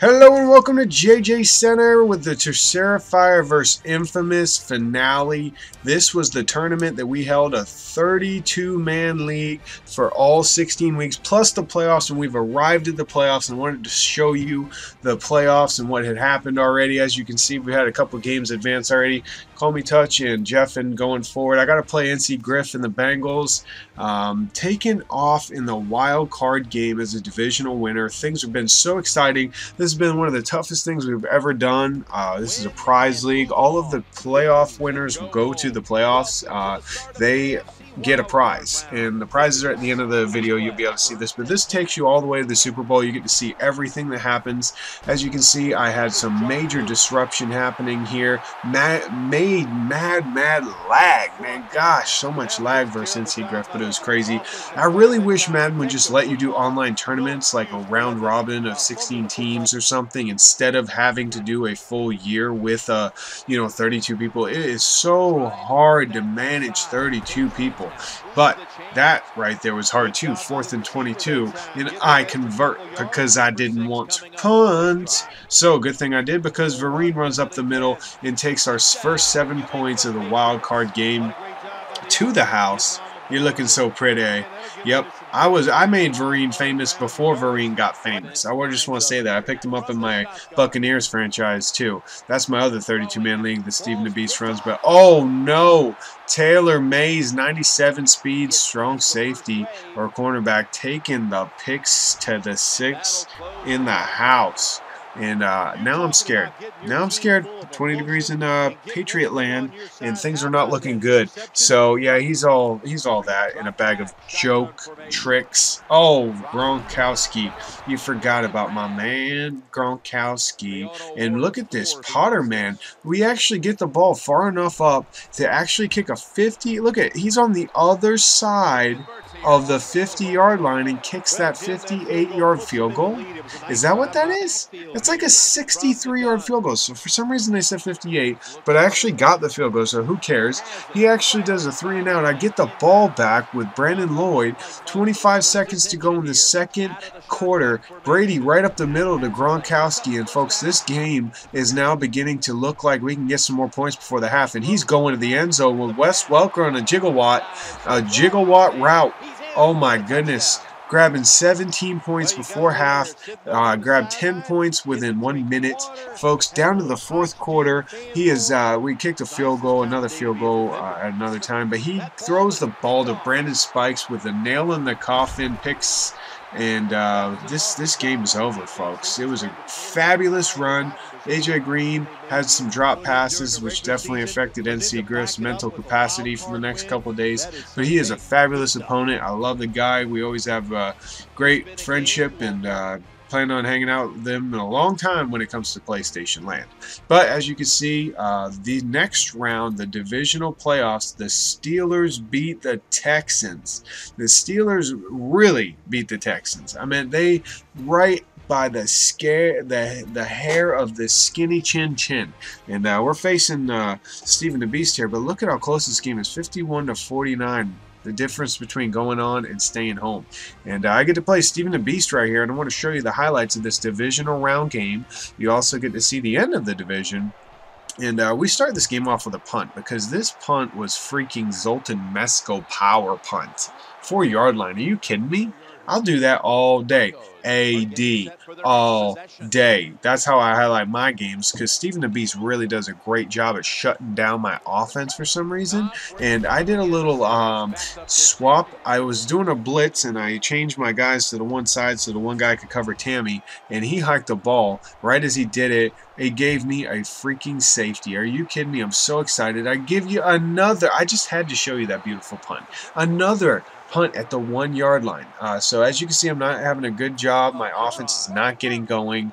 Hello and welcome to JJ Center with the Terrifier vs. Infamous finale. This was the tournament that we held, a 32-man league for all 16 weeks plus the playoffs, and we've arrived at the playoffs and wanted to show you the playoffs and what had happened already. As you can see, we had a couple games advance already. Call Me Touch and Jeffin going forward. I got to play NC Griff and the Bengals. Taken off in the wild card game as a divisional winner. Things have been so exciting. This has been one of the toughest things we've ever done. This is a prize league. All of the playoff winners go to the playoffs. They get a prize, and the prizes are at the end of the video. You'll be able to see this, but this takes you all the way to the Super Bowl. You get to see everything that happens. As you can see, I had some major disruption happening here. Mad lag, man. Gosh, so much lag versus NC Griff, but it was crazy. I really wish Madden would just let you do online tournaments, like a round robin of 16 teams or something, instead of having to do a full year with 32 people. It is so hard to manage 32 people. But that right there was hard too. 4th and 22, and I convert because I didn't want to punt. So good thing I did, because Vereen runs up the middle and takes our first 7 points of the wild card game to the house. You're looking so pretty. Yep, I made Vereen famous before Vereen got famous. I just want to say that. I picked him up in my Buccaneers franchise too. That's my other 32-man league that Stephen the Beast runs. But oh no, Taylor Mays, 97 speed, strong safety or cornerback, taking the picks to the 6 in the house. And now I'm scared. Now I'm scared. 20 degrees in Patriot land, and things are not looking good. So yeah, he's all that in a bag of joke tricks. Oh, Gronkowski, you forgot about my man Gronkowski. And look at this Potter, man. We actually get the ball far enough up to actually kick a 50. Look at, he's on the other side of the 50-yard line and kicks that 58-yard field goal. Is that what that is? It's like a 63-yard field goal. So for some reason they said 58, but I actually got the field goal, so who cares? He actually does a 3-and-out. I get the ball back with Brandon Lloyd. 25 seconds to go in the second quarter. Brady right up the middle to Gronkowski. And folks, this game is now beginning to look like we can get some more points before the half. And he's going to the end zone with Wes Welker on a jigglewatt route. Oh my goodness. Grabbing 17 points before half, grabbed 10 points within 1 minute. Folks, down to the fourth quarter, he is, we kicked a field goal, another field goal at another time, but he throws the ball to Brandon Spikes with a nail in the coffin, picks, and this game is over, folks. It was a fabulous run. AJ Green had some drop passes, which definitely affected NC Griff's mental capacity for the next couple of days. But he is a fabulous opponent. I love the guy. We always have great friendship, and plan on hanging out with them in a long time when it comes to PlayStation Land. But as you can see, the next round, the divisional playoffs, the Steelers beat the Texans. The Steelers really beat the Texans. I mean, they right by the hair of the skinny chin. And we're facing Stephen the Beast here, but look at how close this game is, 51-49. The difference between going on and staying home. And I get to play Stephen the Beast right here, and I want to show you the highlights of this divisional round game. You also get to see the end of the division. And we start this game off with a punt, because this punt was freaking Zoltan Mesko power punt. 4-yard line. Are you kidding me? I'll do that all day. AD all day. That's how I highlight my games, because Stephen the Beast really does a great job at shutting down my offense for some reason. And I did a little swap. I was doing a blitz, and I changed my guys to the one side so the one guy could cover Tammy, and he hiked the ball. Right as he did it, it gave me a freaking safety. Are you kidding me? I'm so excited. I give you another. I just had to show you that beautiful punt. Another punt at the 1-yard line. So as you can see, I'm not having a good job. My offense is not getting going.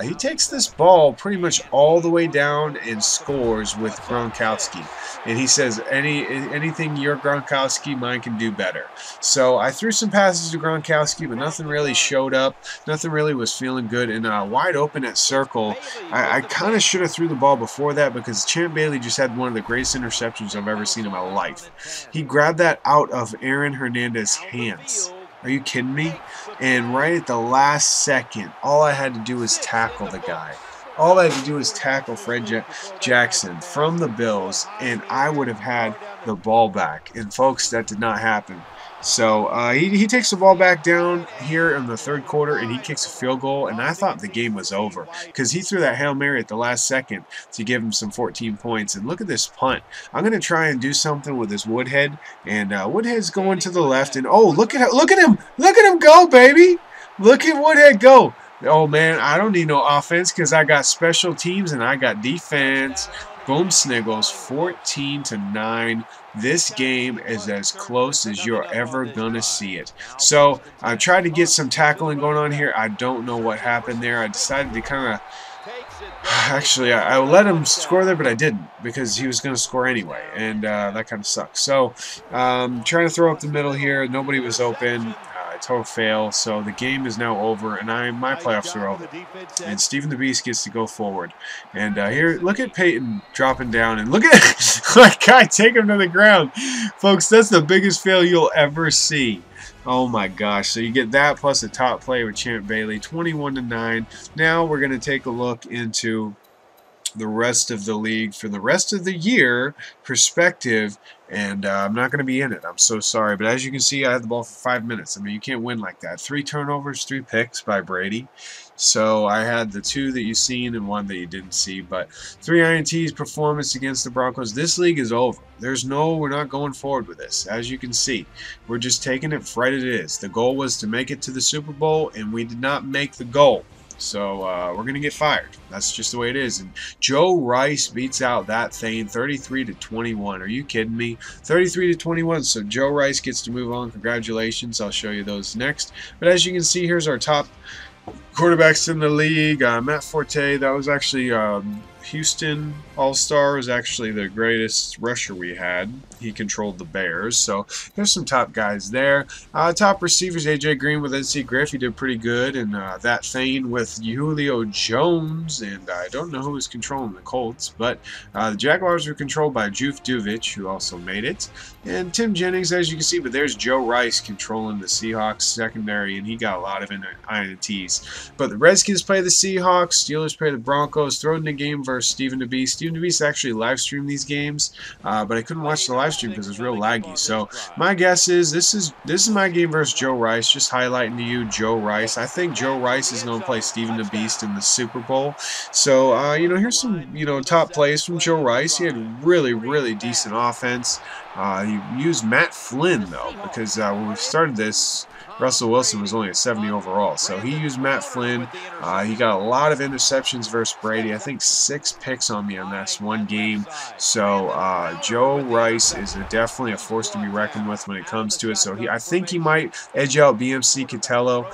He takes this ball pretty much all the way down and scores with Gronkowski. And he says, anything your Gronkowski, mine can do better. So I threw some passes to Gronkowski, but nothing really showed up. Nothing really was feeling good. And wide open at circle, I kind of should have threw the ball before that, because Champ Bailey just had one of the greatest interceptions I've ever seen in my life. He grabbed that out of Aaron Hernandez's hands. Are you kidding me? And right at the last second, all I had to do was tackle the guy. All I had to do was tackle Jackson from the Bills, and I would have had the ball back. And folks, that did not happen. So he takes the ball back down here in the third quarter, and he kicks a field goal. And I thought the game was over because he threw that Hail Mary at the last second to give him some 14 points. And look at this punt. I'm going to try and do something with this Woodhead. And Woodhead's going to the left, and oh, look at him go, baby! Look at Woodhead go. Oh man, I don't need no offense because I got special teams and I got defense. Boom Sniggles, 14-9. This game is as close as you're ever gonna see it. So I tried to get some tackling going on here. I don't know what happened there. I decided to kind of actually, I let him score there, but I didn't because he was going to score anyway, and that kind of sucks. So, trying to throw up the middle here. Nobody was open. Total fail. So the game is now over, and my playoffs are over. And Stephen the Beast gets to go forward. And here, look at Peyton dropping down, and look at that guy take him to the ground, folks. That's the biggest fail you'll ever see. Oh my gosh. So you get that plus a top play with Champ Bailey, 21-9. Now we're going to take a look into the rest of the league for the rest of the year perspective, and I'm not going to be in it. I'm so sorry, but as you can see, I had the ball for 5 minutes. I mean, you can't win like that. 3 turnovers, 3 picks by Brady. So I had the 2 that you've seen and 1 that you didn't see, but 3 INTs performance against the Broncos. This league is over. We're not going forward with this. As you can see, we're just taking it right as it is. The goal was to make it to the Super Bowl, and we did not make the goal. So we're going to get fired. That's just the way it is. And Joe Rice beats out that thing 33-21. Are you kidding me? 33-21. So Joe Rice gets to move on. Congratulations. I'll show you those next. But as you can see, here's our top quarterbacks in the league. Matt Forte, that was actually Houston All-Star, was actually the greatest rusher we had. He controlled the Bears. So there's some top guys there. Top receivers, A.J. Green with NC Griff. He did pretty good. And that Thane with Julio Jones. And I don't know who was controlling the Colts. But the Jaguars were controlled by Juf Duvich, who also made it. And Tim Jennings, as you can see. But there's Joe Rice controlling the Seahawks secondary. And he got a lot of INTs. But the Redskins play the Seahawks. Steelers play the Broncos. Thrown in the game versus Stephen the Beast. Stephen the Beast actually live streamed these games. But I couldn't watch the live stream because it was real laggy. So my guess is this is my game versus Joe Rice. Just highlighting to you Joe Rice. I think Joe Rice is going to play Stephen the Beast in the Super Bowl. So here's some top plays from Joe Rice. He had really decent offense. He used Matt Flynn though, because when we started this, Russell Wilson was only a 70 overall. So he used Matt Flynn. He got a lot of interceptions versus Brady. I think 6 picks on me on this one game. So Joe Rice is definitely a force to be reckoned with when it comes to it. So I think he might edge out BMC Catello.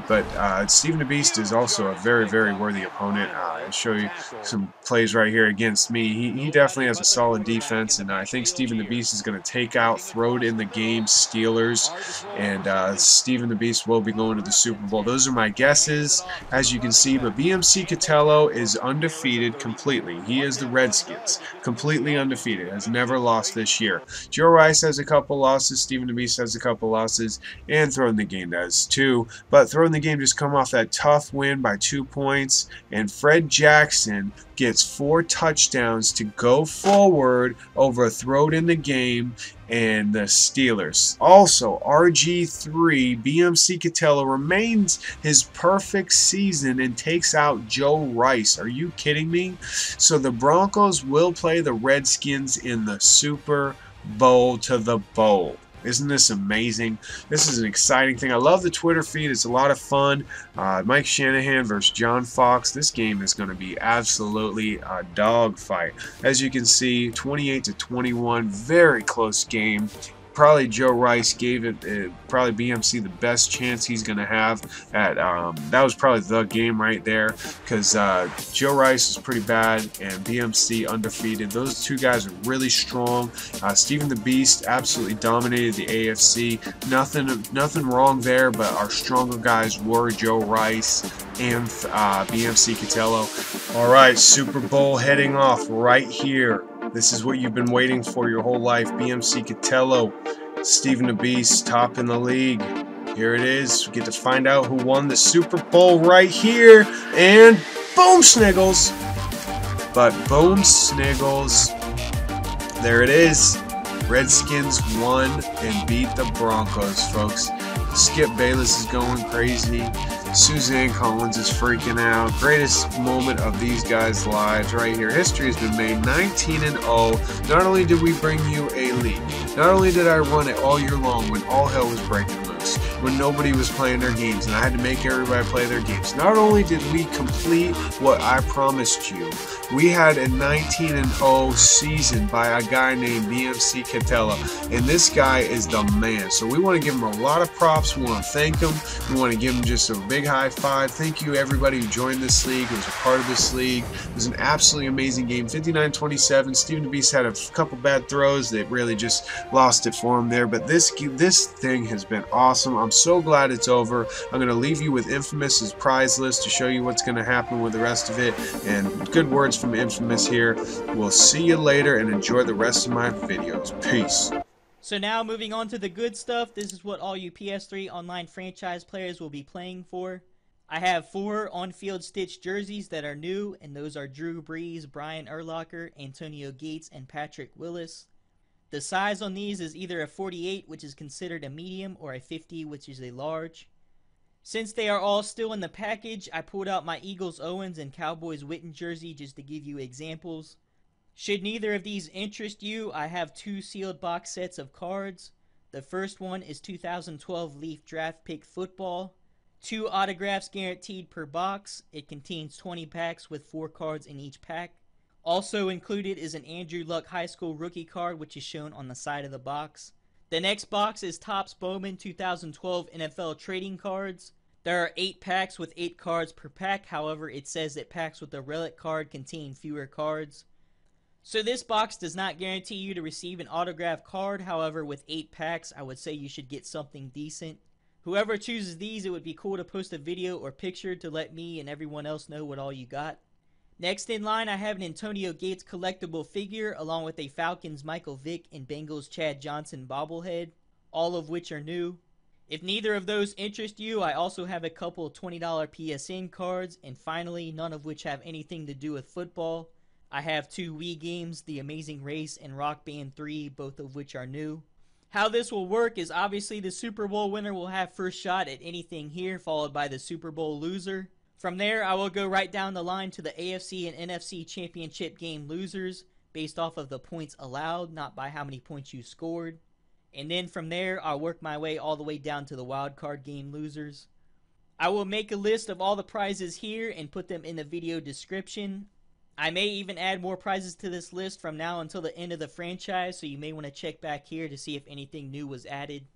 But Stephen the Beast is also a very worthy opponent. I'll show you some plays right here against me. He definitely has a solid defense, and I think Stephen the Beast is going to take out, throw it in the game, Steelers, and Stephen the Beast will be going to the Super Bowl. Those are my guesses, as you can see. But BMC Catello is undefeated completely. He is the Redskins, completely undefeated, has never lost this year. Joe Rice has a couple losses, Stephen the Beast has a couple losses, and Throwing the Game does too. But Throwing the Game just come off that tough win by 2 points, and Fred Jackson gets 4 touchdowns to go forward over Throwed in the Game and the Steelers. Also, RG3, BMC Catello remains his perfect season and takes out Joe Rice. Are you kidding me? So the Broncos will play the Redskins in the Super Bowl to the bowl. Isn't this amazing? This is an exciting thing. I love the Twitter feed. It's a lot of fun. Mike Shanahan versus John Fox. This game is going to be absolutely a dogfight. As you can see, 28-21. Very close game. Probably Joe Rice gave it, probably BMC the best chance he's going to have at, that was probably the game right there, because Joe Rice is pretty bad and BMC undefeated. Those 2 guys are really strong. Stephen the Beast absolutely dominated the AFC. Nothing wrong there, but our stronger guys were Joe Rice and BMC Catello. All right, Super Bowl heading off right here. This is what you've been waiting for your whole life. BMC Catello, Stephen the Beast, top in the league. Here it is. We get to find out who won the Super Bowl right here. And boom, Sniggles. But boom, Sniggles. There it is. Redskins won and beat the Broncos, folks. Skip Bayless is going crazy. Suzanne Collins is freaking out. Greatest moment of these guys' lives right here. History has been made. 19-0. Not only did we bring you a league, not only did I run it all year long when all hell was breaking loose, when nobody was playing their games and I had to make everybody play their games. Not only did we complete what I promised you, we had a 19-0 season by a guy named BMC Catella, and this guy is the man. So we want to give him a lot of props. We want to thank him. We want to give him just a big high five. Thank you everybody who joined this league, who was a part of this league. It was an absolutely amazing game. 59-27. Steven DeBeast had a couple bad throws that really just lost it for him there, but this thing has been awesome. I'm so glad it's over. I'm going to leave you with Infamous's prize list to show you what's going to happen with the rest of it, and good words from Infamous here. We'll see you later and enjoy the rest of my videos. Peace. So now moving on to the good stuff, this is what all you PS3 online franchise players will be playing for. I have 4 on-field stitched jerseys that are new, and those are Drew Brees, Brian Urlacher, Antonio Gates, and Patrick Willis. The size on these is either a 48, which is considered a medium, or a 50, which is a large. Since they are all still in the package, I pulled out my Eagles Owens and Cowboys Witten jersey just to give you examples. Should neither of these interest you, I have 2 sealed box sets of cards. The first one is 2012 Leaf Draft Pick Football. 2 autographs guaranteed per box. It contains 20 packs with 4 cards in each pack. Also included is an Andrew Luck High School rookie card, which is shown on the side of the box. The next box is Topps Bowman 2012 NFL Trading Cards. There are 8 packs with 8 cards per pack. However, it says that packs with a relic card contain fewer cards. So this box does not guarantee you to receive an autographed card. However, with 8 packs, I would say you should get something decent. Whoever chooses these, it would be cool to post a video or picture to let me and everyone else know what all you got. Next in line, I have an Antonio Gates collectible figure, along with a Falcons Michael Vick and Bengals Chad Johnson bobblehead, all of which are new. If neither of those interest you, I also have a couple $20 PSN cards, and finally, none of which have anything to do with football. I have 2 Wii games, The Amazing Race and Rock Band 3, both of which are new. How this will work is obviously the Super Bowl winner will have first shot at anything here, followed by the Super Bowl loser. From there, I will go right down the line to the AFC and NFC championship game losers, based off of the points allowed, not by how many points you scored. And then from there, I'll work my way all the way down to the wild card game losers. I will make a list of all the prizes here and put them in the video description. I may even add more prizes to this list from now until the end of the franchise, so you may want to check back here to see if anything new was added.